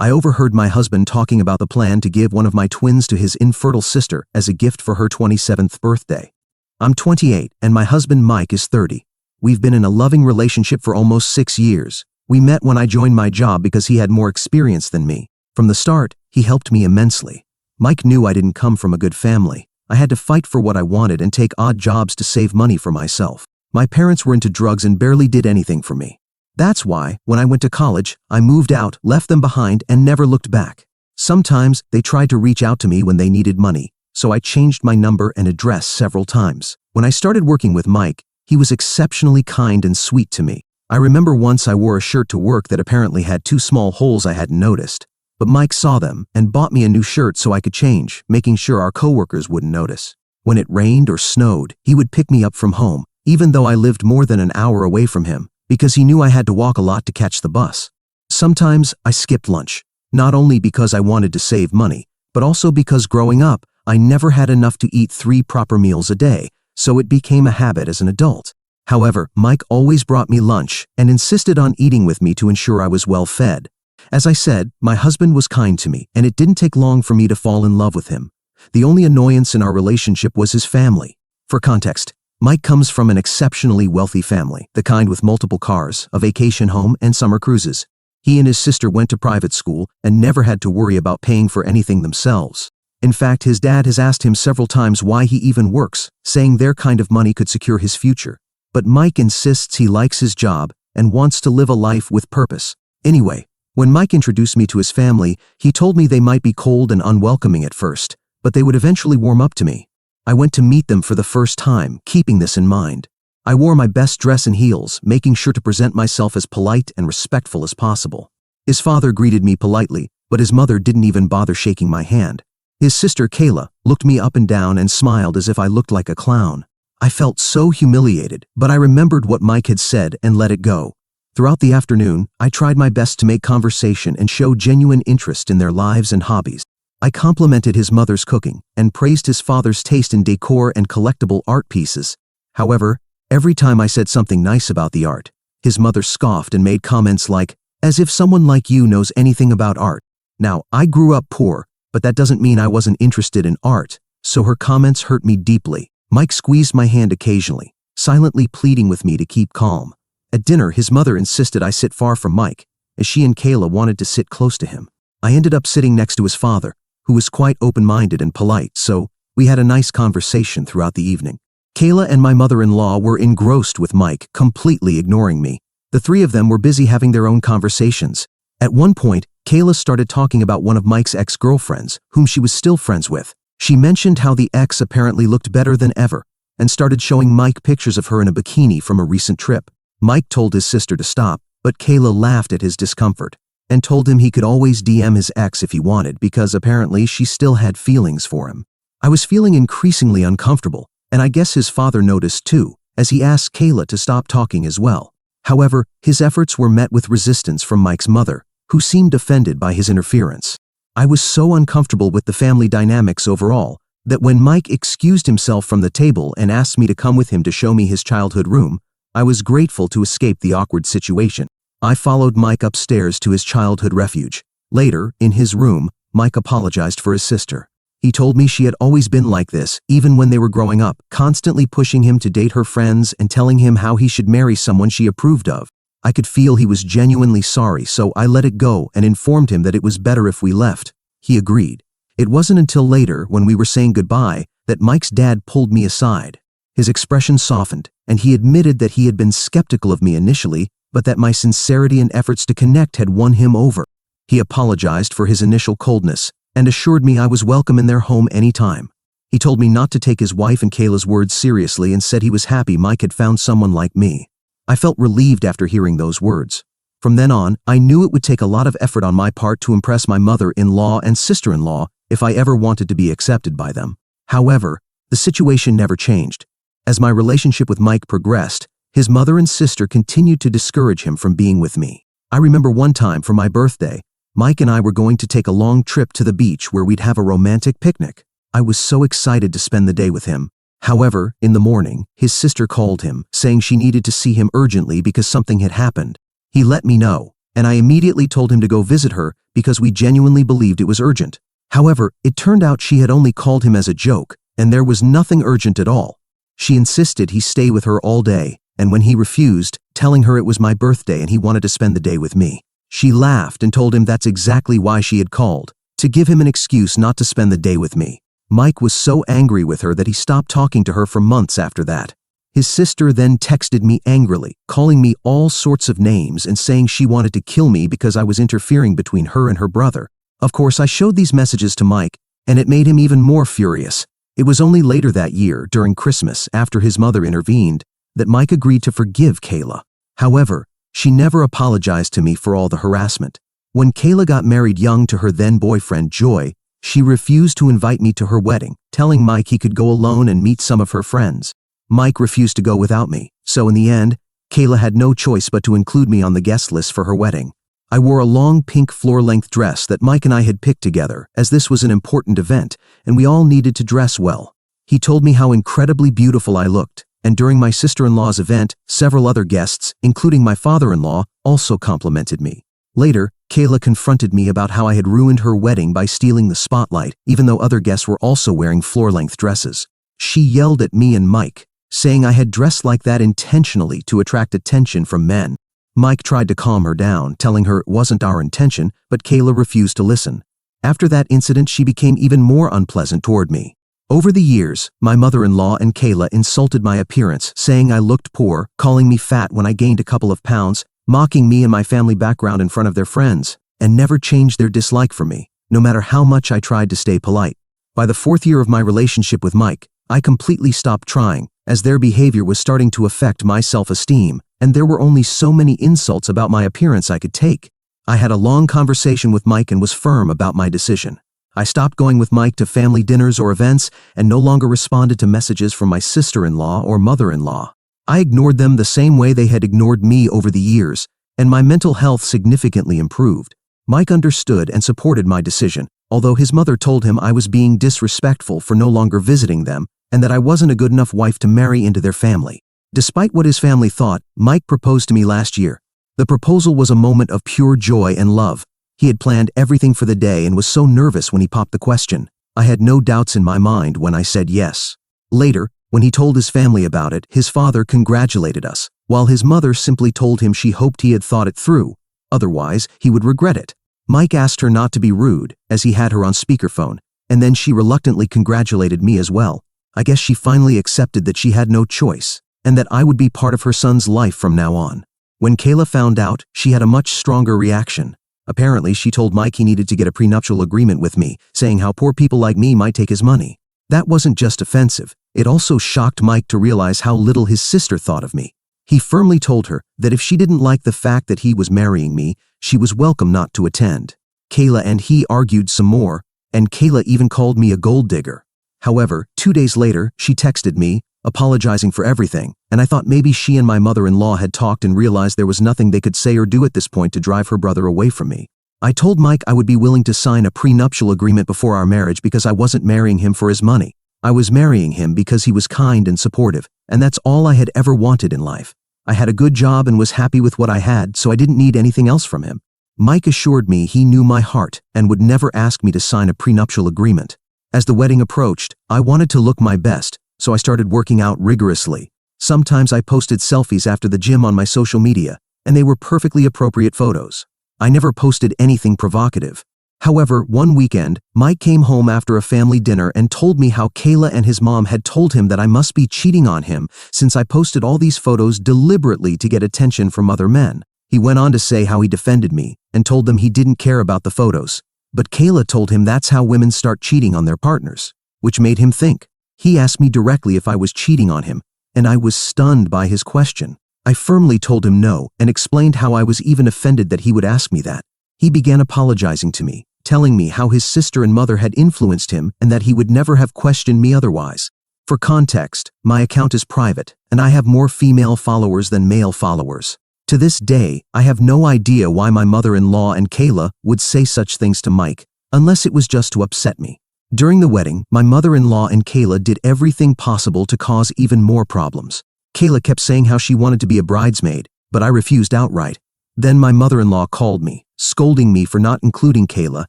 I overheard my husband talking about the plan to give one of my twins to his infertile sister as a gift for her 27th birthday. I'm 28 and my husband Mike is 30. We've been in a loving relationship for almost 6 years. We met when I joined my job because he had more experience than me. From the start, he helped me immensely. Mike knew I didn't come from a good family. I had to fight for what I wanted and take odd jobs to save money for myself. My parents were into drugs and barely did anything for me. That's why, when I went to college, I moved out, left them behind, and never looked back. Sometimes, they tried to reach out to me when they needed money, so I changed my number and address several times. When I started working with Mike, he was exceptionally kind and sweet to me. I remember once I wore a shirt to work that apparently had 2 small holes I hadn't noticed. But Mike saw them and bought me a new shirt so I could change, making sure our coworkers wouldn't notice. When it rained or snowed, he would pick me up from home, even though I lived more than an hour away from him, because he knew I had to walk a lot to catch the bus. Sometimes I skipped lunch, not only because I wanted to save money, but also because growing up, I never had enough to eat 3 proper meals a day, so it became a habit as an adult. However, Mike always brought me lunch and insisted on eating with me to ensure I was well fed. As I said, my husband was kind to me, and it didn't take long for me to fall in love with him. The only annoyance in our relationship was his family. For context, Mike comes from an exceptionally wealthy family, the kind with multiple cars, a vacation home, and summer cruises. He and his sister went to private school and never had to worry about paying for anything themselves. In fact, his dad has asked him several times why he even works, saying their kind of money could secure his future. But Mike insists he likes his job and wants to live a life with purpose. Anyway, when Mike introduced me to his family, he told me they might be cold and unwelcoming at first, but they would eventually warm up to me. I went to meet them for the first time, keeping this in mind. I wore my best dress and heels, making sure to present myself as polite and respectful as possible. His father greeted me politely, but his mother didn't even bother shaking my hand. His sister, Kayla, looked me up and down and smiled as if I looked like a clown. I felt so humiliated, but I remembered what Mike had said and let it go. Throughout the afternoon, I tried my best to make conversation and show genuine interest in their lives and hobbies. I complimented his mother's cooking and praised his father's taste in decor and collectible art pieces. However, every time I said something nice about the art, his mother scoffed and made comments like, "As if someone like you knows anything about art." Now, I grew up poor, but that doesn't mean I wasn't interested in art, so her comments hurt me deeply. Mike squeezed my hand occasionally, silently pleading with me to keep calm. At dinner, his mother insisted I sit far from Mike, as she and Kayla wanted to sit close to him. I ended up sitting next to his father, who was quite open-minded and polite, so we had a nice conversation throughout the evening. Kayla and my mother-in-law were engrossed with Mike, completely ignoring me. The 3 of them were busy having their own conversations. At one point, Kayla started talking about one of Mike's ex-girlfriends, whom she was still friends with. She mentioned how the ex apparently looked better than ever, and started showing Mike pictures of her in a bikini from a recent trip. Mike told his sister to stop, but Kayla laughed at his discomfort and told him he could always DM his ex if he wanted because apparently she still had feelings for him. I was feeling increasingly uncomfortable, and I guess his father noticed too, as he asked Kayla to stop talking as well. However, his efforts were met with resistance from Mike's mother, who seemed offended by his interference. I was so uncomfortable with the family dynamics overall that when Mike excused himself from the table and asked me to come with him to show me his childhood room, I was grateful to escape the awkward situation. I followed Mike upstairs to his childhood refuge. Later, in his room, Mike apologized for his sister. He told me she had always been like this, even when they were growing up, constantly pushing him to date her friends and telling him how he should marry someone she approved of. I could feel he was genuinely sorry, so I let it go and informed him that it was better if we left. He agreed. It wasn't until later, when we were saying goodbye, that Mike's dad pulled me aside. His expression softened, and he admitted that he had been skeptical of me initially, but that my sincerity and efforts to connect had won him over. He apologized for his initial coldness and assured me I was welcome in their home anytime. He told me not to take his wife and Kayla's words seriously and said he was happy Mike had found someone like me. I felt relieved after hearing those words. From then on, I knew it would take a lot of effort on my part to impress my mother-in-law and sister-in-law if I ever wanted to be accepted by them. However, the situation never changed. As my relationship with Mike progressed, his mother and sister continued to discourage him from being with me. I remember one time for my birthday, Mike and I were going to take a long trip to the beach where we'd have a romantic picnic. I was so excited to spend the day with him. However, in the morning, his sister called him, saying she needed to see him urgently because something had happened. He let me know, and I immediately told him to go visit her because we genuinely believed it was urgent. However, it turned out she had only called him as a joke, and there was nothing urgent at all. She insisted he stay with her all day, and when he refused, telling her it was my birthday and he wanted to spend the day with me, she laughed and told him that's exactly why she had called, to give him an excuse not to spend the day with me. Mike was so angry with her that he stopped talking to her for months after that. His sister then texted me angrily, calling me all sorts of names and saying she wanted to kill me because I was interfering between her and her brother. Of course, I showed these messages to Mike, and it made him even more furious. It was only later that year, during Christmas, after his mother intervened, that Mike agreed to forgive Kayla. However, she never apologized to me for all the harassment. When Kayla got married young to her then-boyfriend Joy, she refused to invite me to her wedding, telling Mike he could go alone and meet some of her friends. Mike refused to go without me, so in the end, Kayla had no choice but to include me on the guest list for her wedding. I wore a long pink floor-length dress that Mike and I had picked together, as this was an important event, and we all needed to dress well. He told me how incredibly beautiful I looked, and during my sister-in-law's event, several other guests, including my father-in-law, also complimented me. Later, Kayla confronted me about how I had ruined her wedding by stealing the spotlight, even though other guests were also wearing floor-length dresses. She yelled at me and Mike, saying I had dressed like that intentionally to attract attention from men. Mike tried to calm her down, telling her it wasn't our intention, but Kayla refused to listen. After that incident, she became even more unpleasant toward me. Over the years, my mother-in-law and Kayla insulted my appearance, saying I looked poor, calling me fat when I gained a couple of pounds, mocking me and my family background in front of their friends, and never changed their dislike for me, no matter how much I tried to stay polite. By the 4th year of my relationship with Mike, I completely stopped trying, as their behavior was starting to affect my self-esteem, and there were only so many insults about my appearance I could take. I had a long conversation with Mike and was firm about my decision. I stopped going with Mike to family dinners or events and no longer responded to messages from my sister-in-law or mother-in-law. I ignored them the same way they had ignored me over the years, and my mental health significantly improved. Mike understood and supported my decision, although his mother told him I was being disrespectful for no longer visiting them and that I wasn't a good enough wife to marry into their family. Despite what his family thought, Mike proposed to me last year. The proposal was a moment of pure joy and love. He had planned everything for the day and was so nervous when he popped the question. I had no doubts in my mind when I said yes. Later, when he told his family about it, his father congratulated us, while his mother simply told him she hoped he had thought it through. Otherwise, he would regret it. Mike asked her not to be rude, as he had her on speakerphone, and then she reluctantly congratulated me as well. I guess she finally accepted that she had no choice, and that I would be part of her son's life from now on. When Kayla found out, she had a much stronger reaction. Apparently, she told Mike he needed to get a prenuptial agreement with me, saying how poor people like me might take his money. That wasn't just offensive, it also shocked Mike to realize how little his sister thought of me. He firmly told her that if she didn't like the fact that he was marrying me, she was welcome not to attend. Kayla and he argued some more, and Kayla even called me a gold digger. However, 2 days later, she texted me, apologizing for everything, and I thought maybe she and my mother-in-law had talked and realized there was nothing they could say or do at this point to drive her brother away from me. I told Mike I would be willing to sign a prenuptial agreement before our marriage because I wasn't marrying him for his money. I was marrying him because he was kind and supportive, and that's all I had ever wanted in life. I had a good job and was happy with what I had, so I didn't need anything else from him. Mike assured me he knew my heart and would never ask me to sign a prenuptial agreement. As the wedding approached, I wanted to look my best, so I started working out rigorously. Sometimes I posted selfies after the gym on my social media, and they were perfectly appropriate photos. I never posted anything provocative. However, one weekend, Mike came home after a family dinner and told me how Kayla and his mom had told him that I must be cheating on him since I posted all these photos deliberately to get attention from other men. He went on to say how he defended me and told them he didn't care about the photos. But Kayla told him that's how women start cheating on their partners, which made him think. He asked me directly if I was cheating on him, and I was stunned by his question. I firmly told him no and explained how I was even offended that he would ask me that. He began apologizing to me, telling me how his sister and mother had influenced him and that he would never have questioned me otherwise. For context, my account is private, and I have more female followers than male followers. To this day, I have no idea why my mother-in-law and Kayla would say such things to Mike, unless it was just to upset me. During the wedding, my mother-in-law and Kayla did everything possible to cause even more problems. Kayla kept saying how she wanted to be a bridesmaid, but I refused outright. Then my mother-in-law called me, scolding me for not including Kayla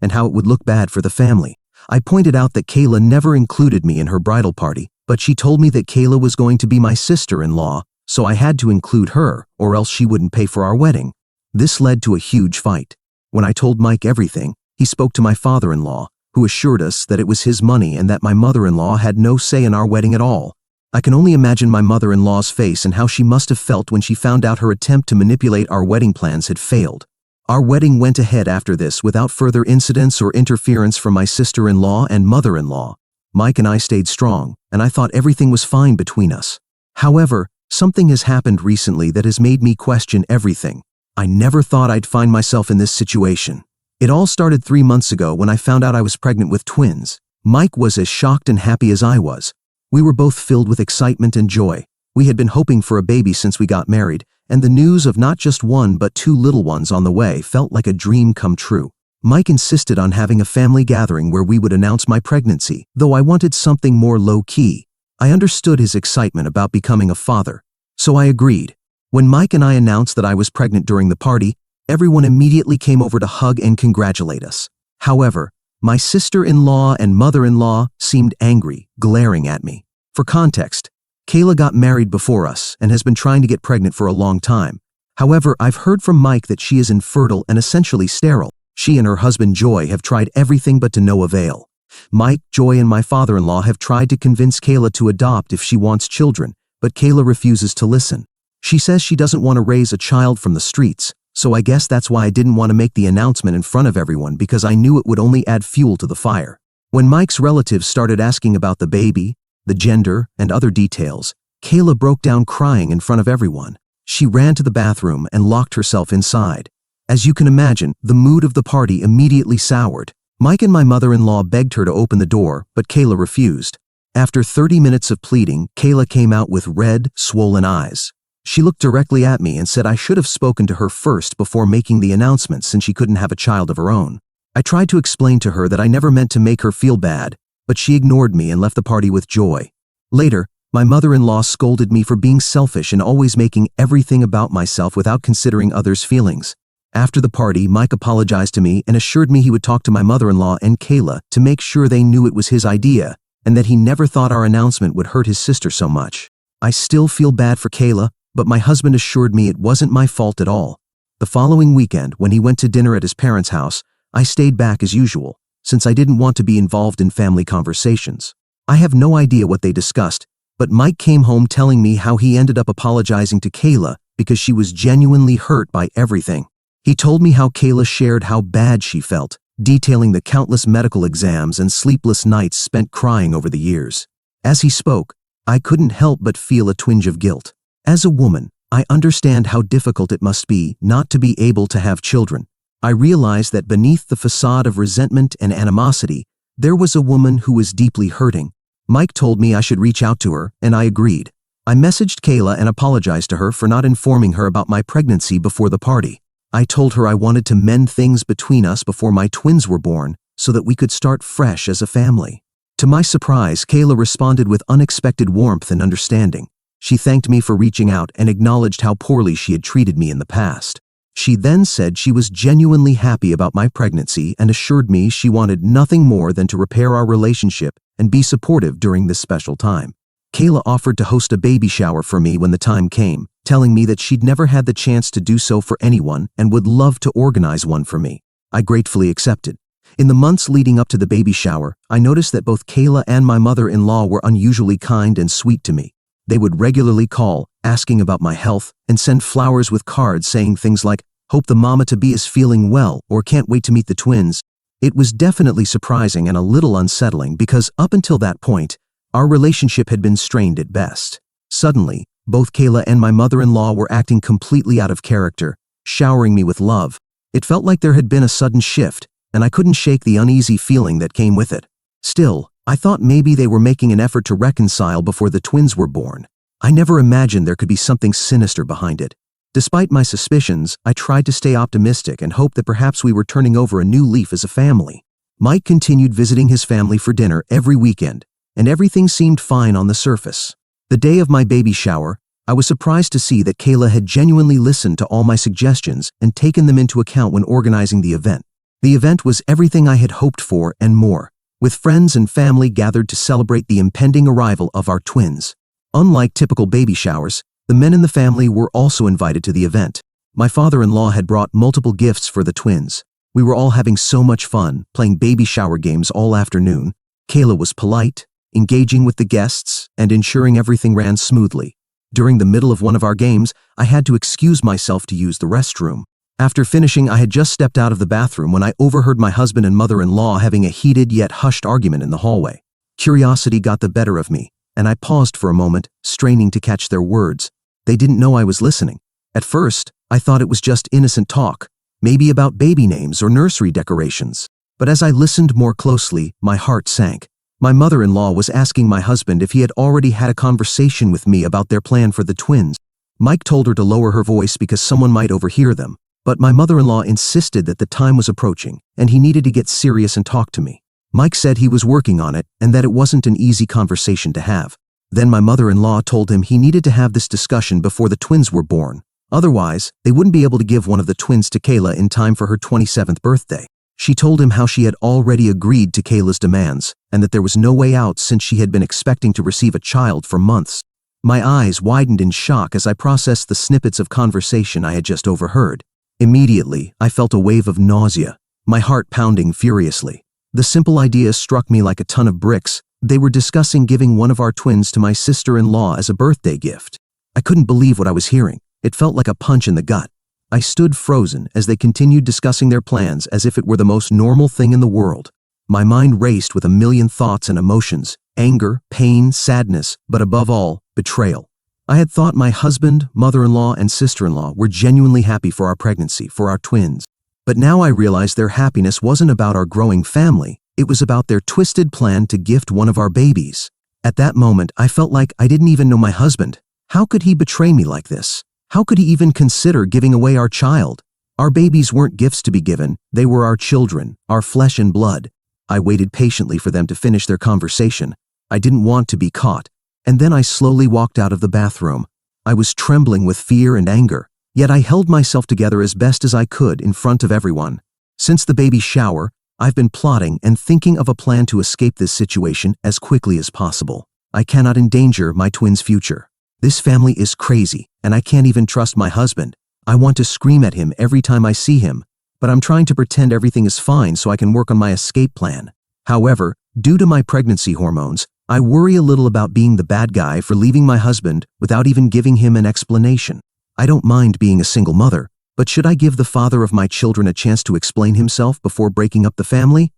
and how it would look bad for the family. I pointed out that Kayla never included me in her bridal party, but she told me that Kayla was going to be my sister-in-law, so I had to include her, or else she wouldn't pay for our wedding. This led to a huge fight. When I told Mike everything, he spoke to my father-in-law, who assured us that it was his money and that my mother-in-law had no say in our wedding at all. I can only imagine my mother-in-law's face and how she must have felt when she found out her attempt to manipulate our wedding plans had failed. Our wedding went ahead after this without further incidents or interference from my sister-in-law and mother-in-law. Mike and I stayed strong, and I thought everything was fine between us. However, something has happened recently that has made me question everything. I never thought I'd find myself in this situation. It all started 3 months ago when I found out I was pregnant with twins. Mike was as shocked and happy as I was. We were both filled with excitement and joy. We had been hoping for a baby since we got married, and the news of not just one but 2 little ones on the way felt like a dream come true. Mike insisted on having a family gathering where we would announce my pregnancy, though I wanted something more low-key. I understood his excitement about becoming a father, so I agreed. When Mike and I announced that I was pregnant during the party, everyone immediately came over to hug and congratulate us. However, my sister-in-law and mother-in-law seemed angry, glaring at me. For context, Kayla got married before us and has been trying to get pregnant for a long time. However, I've heard from Mike that she is infertile and essentially sterile. She and her husband Joy have tried everything but to no avail. Mike, Joy, and my father-in-law have tried to convince Kayla to adopt if she wants children, but Kayla refuses to listen. She says she doesn't want to raise a child from the streets, so I guess that's why I didn't want to make the announcement in front of everyone, because I knew it would only add fuel to the fire. When Mike's relatives started asking about the baby, the gender, and other details, Kayla broke down crying in front of everyone. She ran to the bathroom and locked herself inside. As you can imagine, the mood of the party immediately soured. Mike and my mother-in-law begged her to open the door, but Kayla refused. After 30 minutes of pleading, Kayla came out with red, swollen eyes. She looked directly at me and said I should have spoken to her first before making the announcement since she couldn't have a child of her own. I tried to explain to her that I never meant to make her feel bad, but she ignored me and left the party with Joy. Later, my mother-in-law scolded me for being selfish and always making everything about myself without considering others' feelings. After the party, Mike apologized to me and assured me he would talk to my mother-in-law and Kayla to make sure they knew it was his idea and that he never thought our announcement would hurt his sister so much. I still feel bad for Kayla, but my husband assured me it wasn't my fault at all. The following weekend, when he went to dinner at his parents' house, I stayed back as usual, since I didn't want to be involved in family conversations. I have no idea what they discussed, but Mike came home telling me how he ended up apologizing to Kayla because she was genuinely hurt by everything. He told me how Kayla shared how bad she felt, detailing the countless medical exams and sleepless nights spent crying over the years. As he spoke, I couldn't help but feel a twinge of guilt. As a woman, I understand how difficult it must be not to be able to have children. I realized that beneath the facade of resentment and animosity, there was a woman who was deeply hurting. Mike told me I should reach out to her, and I agreed. I messaged Kayla and apologized to her for not informing her about my pregnancy before the party. I told her I wanted to mend things between us before my twins were born so that we could start fresh as a family. To my surprise, Kayla responded with unexpected warmth and understanding. She thanked me for reaching out and acknowledged how poorly she had treated me in the past. She then said she was genuinely happy about my pregnancy and assured me she wanted nothing more than to repair our relationship and be supportive during this special time. Kayla offered to host a baby shower for me when the time came, telling me that she'd never had the chance to do so for anyone and would love to organize one for me. I gratefully accepted. In the months leading up to the baby shower, I noticed that both Kayla and my mother-in-law were unusually kind and sweet to me. They would regularly call, asking about my health, and send flowers with cards saying things like, "Hope the mama-to-be is feeling well," or "Can't wait to meet the twins." It was definitely surprising and a little unsettling because up until that point, our relationship had been strained at best. Suddenly, both Kayla and my mother-in-law were acting completely out of character, showering me with love. It felt like there had been a sudden shift, and I couldn't shake the uneasy feeling that came with it. Still, I thought maybe they were making an effort to reconcile before the twins were born. I never imagined there could be something sinister behind it. Despite my suspicions, I tried to stay optimistic and hoped that perhaps we were turning over a new leaf as a family. Mike continued visiting his family for dinner every weekend, and everything seemed fine on the surface. The day of my baby shower, I was surprised to see that Kayla had genuinely listened to all my suggestions and taken them into account when organizing the event. The event was everything I had hoped for and more, with friends and family gathered to celebrate the impending arrival of our twins. Unlike typical baby showers, the men in the family were also invited to the event. My father-in-law had brought multiple gifts for the twins. We were all having so much fun, playing baby shower games all afternoon. Kayla was polite, engaging with the guests, and ensuring everything ran smoothly. During the middle of one of our games, I had to excuse myself to use the restroom. After finishing, I had just stepped out of the bathroom when I overheard my husband and mother-in-law having a heated yet hushed argument in the hallway. Curiosity got the better of me, and I paused for a moment, straining to catch their words. They didn't know I was listening. At first, I thought it was just innocent talk, maybe about baby names or nursery decorations. But as I listened more closely, my heart sank. My mother-in-law was asking my husband if he had already had a conversation with me about their plan for the twins. Mike told her to lower her voice because someone might overhear them, but my mother-in-law insisted that the time was approaching and he needed to get serious and talk to me. Mike said he was working on it and that it wasn't an easy conversation to have. Then my mother-in-law told him he needed to have this discussion before the twins were born. Otherwise, they wouldn't be able to give one of the twins to Kayla in time for her 27th birthday. She told him how she had already agreed to Kayla's demands and that there was no way out since she had been expecting to receive a child for months. My eyes widened in shock as I processed the snippets of conversation I had just overheard. Immediately, I felt a wave of nausea, my heart pounding furiously. The simple idea struck me like a ton of bricks. They were discussing giving one of our twins to my sister-in-law as a birthday gift. I couldn't believe what I was hearing. It felt like a punch in the gut. I stood frozen as they continued discussing their plans as if it were the most normal thing in the world. My mind raced with a million thoughts and emotions, anger, pain, sadness, but above all, betrayal. I had thought my husband, mother-in-law, and sister-in-law were genuinely happy for our pregnancy, for our twins. But now I realized their happiness wasn't about our growing family. It was about their twisted plan to gift one of our babies. At that moment, I felt like I didn't even know my husband. How could he betray me like this? How could he even consider giving away our child? Our babies weren't gifts to be given. They were our children, our flesh and blood. I waited patiently for them to finish their conversation. I didn't want to be caught. And then I slowly walked out of the bathroom. I was trembling with fear and anger, yet I held myself together as best as I could in front of everyone. Since the baby shower, I've been plotting and thinking of a plan to escape this situation as quickly as possible. I cannot endanger my twins' future. This family is crazy, and I can't even trust my husband. I want to scream at him every time I see him, but I'm trying to pretend everything is fine so I can work on my escape plan. However, due to my pregnancy hormones, I worry a little about being the bad guy for leaving my husband without even giving him an explanation. I don't mind being a single mother, but should I give the father of my children a chance to explain himself before breaking up the family?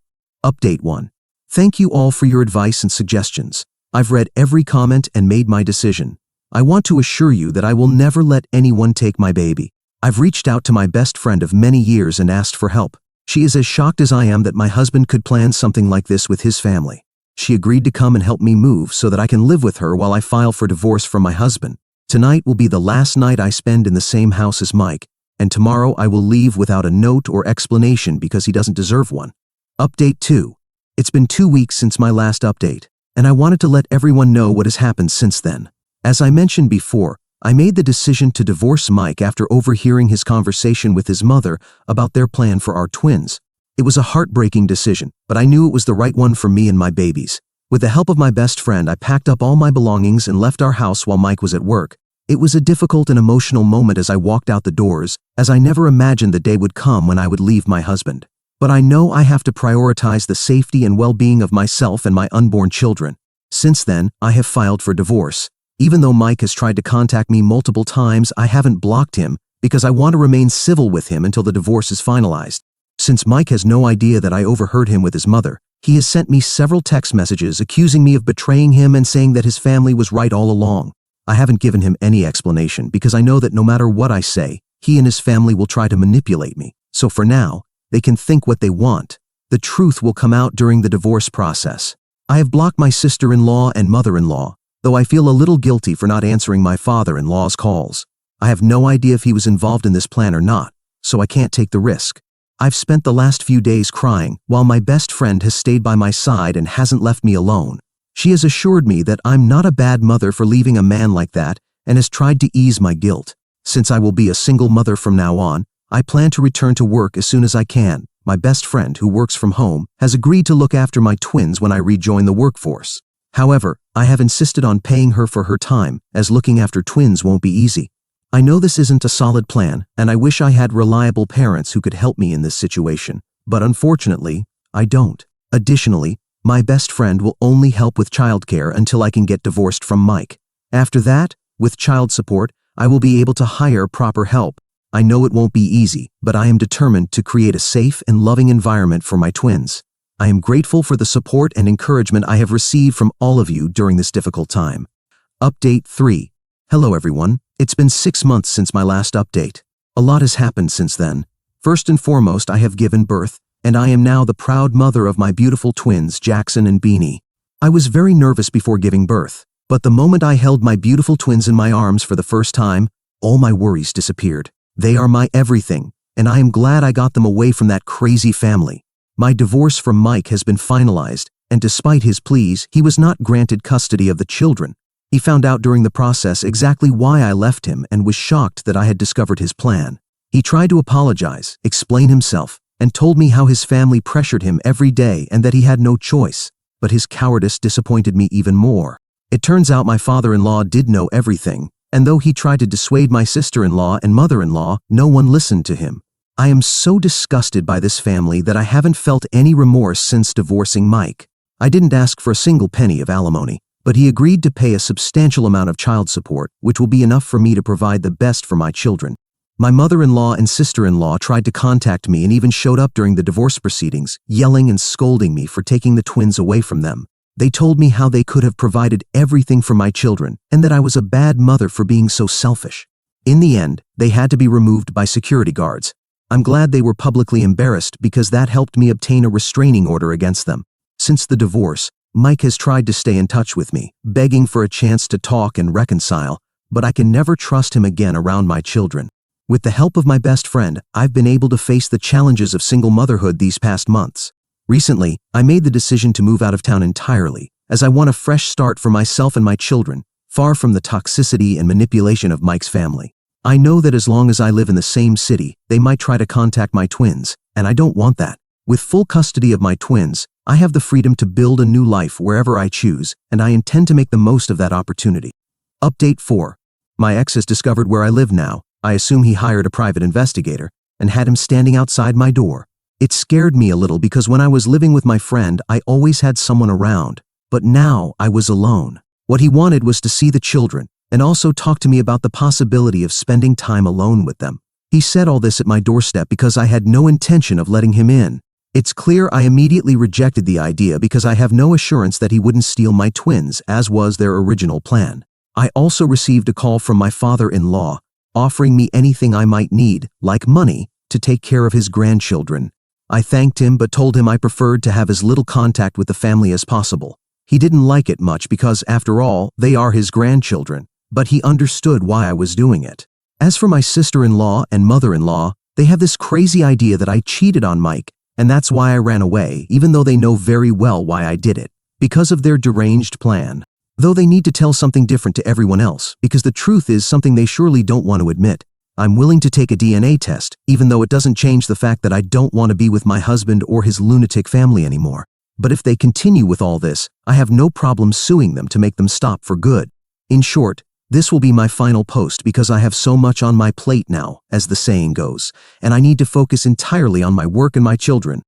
Update 1. Thank you all for your advice and suggestions. I've read every comment and made my decision. I want to assure you that I will never let anyone take my baby. I've reached out to my best friend of many years and asked for help. She is as shocked as I am that my husband could plan something like this with his family. She agreed to come and help me move so that I can live with her while I file for divorce from my husband. Tonight will be the last night I spend in the same house as Mike, and tomorrow I will leave without a note or explanation because he doesn't deserve one. Update 2. It's been 2 weeks since my last update, and I wanted to let everyone know what has happened since then. As I mentioned before, I made the decision to divorce Mike after overhearing his conversation with his mother about their plan for our twins. It was a heartbreaking decision, but I knew it was the right one for me and my babies. With the help of my best friend, I packed up all my belongings and left our house while Mike was at work. It was a difficult and emotional moment as I walked out the doors, as I never imagined the day would come when I would leave my husband. But I know I have to prioritize the safety and well-being of myself and my unborn children. Since then, I have filed for divorce. Even though Mike has tried to contact me multiple times, I haven't blocked him because I want to remain civil with him until the divorce is finalized. Since Mike has no idea that I overheard him with his mother, he has sent me several text messages accusing me of betraying him and saying that his family was right all along. I haven't given him any explanation because I know that no matter what I say, he and his family will try to manipulate me. So for now, they can think what they want. The truth will come out during the divorce process. I have blocked my sister-in-law and mother-in-law, though I feel a little guilty for not answering my father-in-law's calls. I have no idea if he was involved in this plan or not, so I can't take the risk. I've spent the last few days crying, while my best friend has stayed by my side and hasn't left me alone. She has assured me that I'm not a bad mother for leaving a man like that, and has tried to ease my guilt. Since I will be a single mother from now on, I plan to return to work as soon as I can. My best friend, who works from home, has agreed to look after my twins when I rejoin the workforce. However, I have insisted on paying her for her time, as looking after twins won't be easy. I know this isn't a solid plan, and I wish I had reliable parents who could help me in this situation, but unfortunately, I don't. Additionally, my best friend will only help with childcare until I can get divorced from Mike. After that, with child support, I will be able to hire proper help. I know it won't be easy, but I am determined to create a safe and loving environment for my twins. I am grateful for the support and encouragement I have received from all of you during this difficult time. Update 3. Hello everyone. It's been 6 months since my last update. A lot has happened since then. First and foremost, I have given birth, and I am now the proud mother of my beautiful twins, Jackson and Beanie. I was very nervous before giving birth, but the moment I held my beautiful twins in my arms for the first time, all my worries disappeared. They are my everything, and I am glad I got them away from that crazy family. My divorce from Mike has been finalized, and despite his pleas, he was not granted custody of the children. He found out during the process exactly why I left him and was shocked that I had discovered his plan. He tried to apologize, explain himself, and told me how his family pressured him every day and that he had no choice. But his cowardice disappointed me even more. It turns out my father-in-law did know everything, and though he tried to dissuade my sister-in-law and mother-in-law, no one listened to him. I am so disgusted by this family that I haven't felt any remorse since divorcing Mike. I didn't ask for a single penny of alimony, but he agreed to pay a substantial amount of child support, which will be enough for me to provide the best for my children. My mother-in-law and sister-in-law tried to contact me and even showed up during the divorce proceedings, yelling and scolding me for taking the twins away from them. They told me how they could have provided everything for my children and that I was a bad mother for being so selfish. In the end, they had to be removed by security guards. I'm glad they were publicly embarrassed because that helped me obtain a restraining order against them. Since the divorce, Mike has tried to stay in touch with me, begging for a chance to talk and reconcile, but I can never trust him again around my children. With the help of my best friend, I've been able to face the challenges of single motherhood these past months. Recently, I made the decision to move out of town entirely, as I want a fresh start for myself and my children, far from the toxicity and manipulation of Mike's family. I know that as long as I live in the same city, they might try to contact my twins, and I don't want that. With full custody of my twins, I have the freedom to build a new life wherever I choose, and I intend to make the most of that opportunity. Update 4. My ex has discovered where I live now. I assume he hired a private investigator and had him standing outside my door. It scared me a little because when I was living with my friend, I always had someone around, but now I was alone. What he wanted was to see the children and also talk to me about the possibility of spending time alone with them. He said all this at my doorstep because I had no intention of letting him in. It's clear I immediately rejected the idea because I have no assurance that he wouldn't steal my twins, as was their original plan. I also received a call from my father-in-law, offering me anything I might need, like money, to take care of his grandchildren. I thanked him but told him I preferred to have as little contact with the family as possible. He didn't like it much because, after all, they are his grandchildren, but he understood why I was doing it. As for my sister-in-law and mother-in-law, they have this crazy idea that I cheated on Mike, and that's why I ran away, even though they know very well why I did it, because of their deranged plan. Though they need to tell something different to everyone else, because the truth is something they surely don't want to admit. I'm willing to take a DNA test, even though it doesn't change the fact that I don't want to be with my husband or his lunatic family anymore. But if they continue with all this, I have no problem suing them to make them stop for good. In short, this will be my final post because I have so much on my plate now, as the saying goes, and I need to focus entirely on my work and my children.